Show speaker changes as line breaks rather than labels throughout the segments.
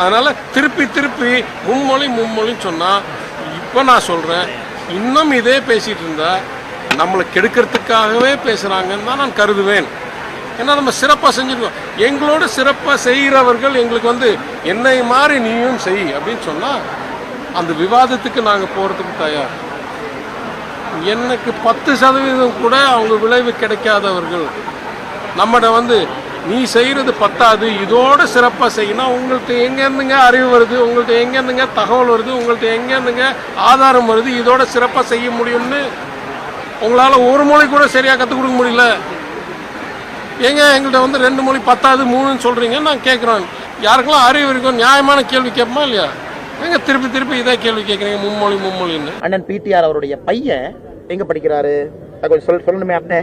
அதனால் திருப்பி திருப்பி மும்மொழின்னு சொன்னால் இப்போ நான் சொல்கிறேன், இன்னும் இதே பேசிகிட்டு இருந்தால் நம்மளை கெடுக்கிறதுக்காகவே பேசுகிறாங்கன்னு தான் நான் கருதுவேன். ஏன்னா நம்ம சிறப்பாக செஞ்சுருக்கோம். எங்களோட சிறப்பாக செய்கிறவர்கள் எங்களுக்கு என்னை மாதிரி நீயும் செய் அப்படின்னு சொன்னால் அந்த விவாதத்துக்கு நாங்கள் போகிறதுக்கு தயார். எனக்கு 10% கூட அவங்க விளைவு கிடைக்காதவர்கள் நம்மகிட்ட நீ செய்கிறது பத்தாது, இதோட சிறப்பாக செய்யணும், உங்கள்கிட்ட எங்கேருந்துங்க அறிவு வருது, உங்கள்கிட்ட எங்கேருந்துங்க தகவல் வருது, உங்கள்கிட்ட எங்கேருந்துங்க ஆதாரம் வருது, இதோட சிறப்பாக செய்ய முடியும்னு உங்களால் ஒரு மொழி கூட சரியாக கற்றுக் கொடுக்க முடியல. ஏங்க எங்கள்கிட்ட 2 மொழி பத்தாது 3ன்னு சொல்கிறீங்க. நான் கேட்குறேன், யாருக்கெல்லாம் அறிவு இருக்கும் நியாயமான கேள்வி கேட்போமா இல்லையா? எங்க திருப்பி திருப்பி இதே கேள்வி கேட்குறீங்க, மும்மொழின்னு.
அண்ணன் பிடிஆர் அவருடைய பையன் எங்கே படிக்கிறாரு கொஞ்சம் சொல்லணுமே அண்ணே.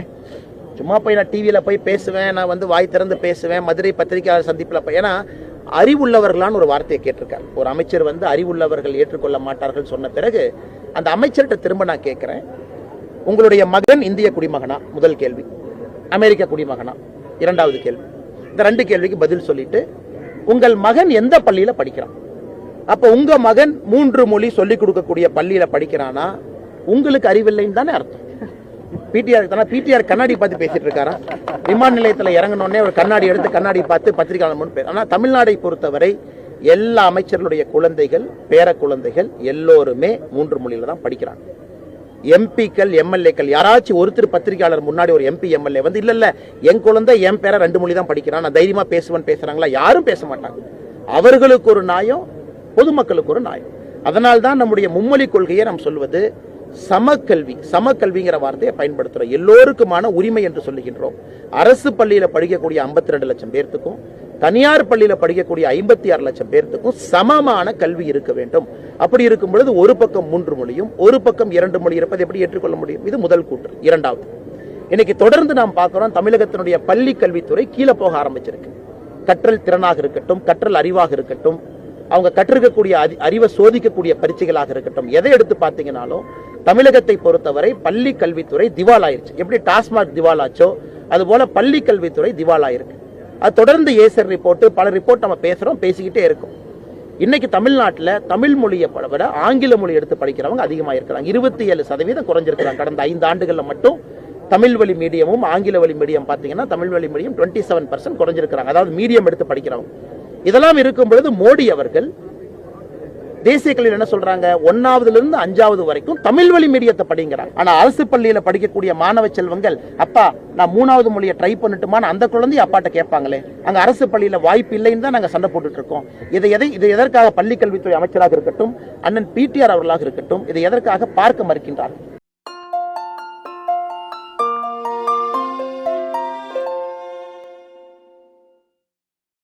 சும்மா போய் நான் டிவியில் போய் பேசுவேன், நான் வாய் திறந்து பேசுவேன், மதுரை பத்திரிகையாளர் சந்திப்பில் போய். ஏன்னா அறிவுள்ளவர்களான்னு ஒரு வார்த்தையை கேட்டிருக்கார் ஒரு அமைச்சர். அறிவுள்ளவர்கள் ஏற்றுக்கொள்ள மாட்டார்கள் சொன்ன பிறகு அந்த அமைச்சர்கிட்ட திரும்ப நான் கேட்குறேன், உங்களுடைய மகன் இந்திய குடிமகனா? முதல் கேள்வி. அமெரிக்க குடிமகனா? இரண்டாவது கேள்வி. இந்த 2 கேள்விக்கு பதில் சொல்லிட்டு, உங்கள் மகன் எந்த பள்ளியில் படிக்கிறான்? அப்போ உங்க மகன் 3 மொழி சொல்லிக் கொடுக்கக்கூடிய பள்ளியில் படிக்கிறானா? உங்களுக்கு அறிவில்லைன்னு தானே அர்த்தம். பிடிஆர் கண்ணாடி பார்த்து பேசிட்டு இருக்காரா? விமான நிலையத்தில் இறங்கினோடனே ஒரு கண்ணாடி எடுத்து கண்ணாடி பார்த்து பத்திரிகையாளர் பேர். ஆனால் தமிழ்நாடை பொறுத்தவரை எல்லா அமைச்சர்களுடைய குழந்தைகள், பேர குழந்தைகள் எல்லோருமே 3 மொழியில தான் படிக்கிறாங்க. எம்பிக்கள், எம்எல்ஏக்கள் யாராச்சும் ஒருத்தர் பத்திரிகையாளர் முன்னாடி ஒரு எம்பி எம்எல்ஏ இல்ல என் குழந்தை என் பேர 2 மொழி தான் படிக்கிறான், நான் தைரியமா பேசுவேன் பேசுறாங்களா? யாரும் பேச மாட்டாங்க. அவர்களுக்கு ஒரு நியாயம், பொதுமக்களுக்கு ஒரு நியாயம். அதனால்தான் நம்முடைய மும்மொழி கொள்கையை நாம் சொல்வது சமக்கல்வி. சமக்கல்விங்கிற வார்த்தையை பயன்படுத்துறோம். எல்லோருக்குமான உரிமை என்று சொல்லுகின்றோம். அரசு பள்ளியில படிக்கக்கூடிய 52 லட்சம் பேர்த்துக்கும், தனியார் பள்ளியில படிக்கக்கூடிய 56 லட்சம் பேர்த்துக்கும் சமமான கல்வி இருக்க வேண்டும். அப்படி இருக்கும் பொழுது ஒரு பக்கம் 3 மொழியும் ஒரு பக்கம் 2 மொழி இருப்பது எப்படி ஏற்றுக்கொள்ள முடியும்? இது முதல் கூற்று. இரண்டாவது, இன்னைக்கு தொடர்ந்து நாம் பார்க்கிறோம், தமிழகத்தினுடைய பள்ளி கல்வித்துறை கீழே போக ஆரம்பிச்சிருக்கு. கற்றல் திறனாக இருக்கட்டும், கற்றல் அறிவாக இருக்கட்டும், அவங்க கற்றிருக்கக்கூடிய அறிவை சோதிக்கக்கூடிய பரீட்சைகளாக இருக்கட்டும், எதை எடுத்து பார்த்தீங்கன்னாலும் தமிழகத்தை பொறுத்தவரை பள்ளி கல்வித்துறை திவாலாயிருச்சு. எப்படி டாஸ்மாக் திவாலாச்சோ அது போல பள்ளி கல்வித்துறை திவாலாயிருக்கு. அது தொடர்ந்து ஏசர் ரிப்போர்ட், பல ரிப்போர்ட் நம்ம பேசுறோம், பேசிக்கிட்டே இருக்கும். இன்னைக்கு தமிழ்நாட்டில் தமிழ் மொழியை விட ஆங்கில மொழி எடுத்து படிக்கிறவங்க அதிகமாக இருக்கிறாங்க. 27% குறைஞ்சிருக்கிறாங்க. கடந்த 5 ஆண்டுகளில் மட்டும் தமிழ் வழி மீடியமும் ஆங்கில வழி மீடியம் பார்த்தீங்கன்னா தமிழ் வழி மீடியம் 27% குறைஞ்சிருக்கிறாங்க. அதாவது மீடியம் எடுத்து படிக்கிறவங்க. இதெல்லாம் இருக்கும் பொழுது மோடி அவர்கள் தேசிய கல்வியில் என்ன சொல்றாங்க? 1ஆவதுலேருந்து 5ஆவது வரைக்கும் தமிழ் வழி மீடியத்தை படிங்கிறாங்க. ஆனா அரசு பள்ளியில படிக்கக்கூடிய மாணவ செல்வங்கள், அப்பா நான் 3ஆவது மொழியை ட்ரை பண்ணட்டுமான்னு அந்த குழந்தைய அப்பாட்ட கேட்பாங்களே. அங்க அரசு பள்ளியில வாய்ப்பு இல்லைன்னு தான் நாங்க சண்டை போட்டுட்டு இருக்கோம். இதை எதற்காக பள்ளி கல்வித்துறை அமைச்சராக இருக்கட்டும், அண்ணன் பிடிஆர் அவர்களாக இருக்கட்டும், இதை எதற்காக பார்க்க மறுக்கின்றார்கள்?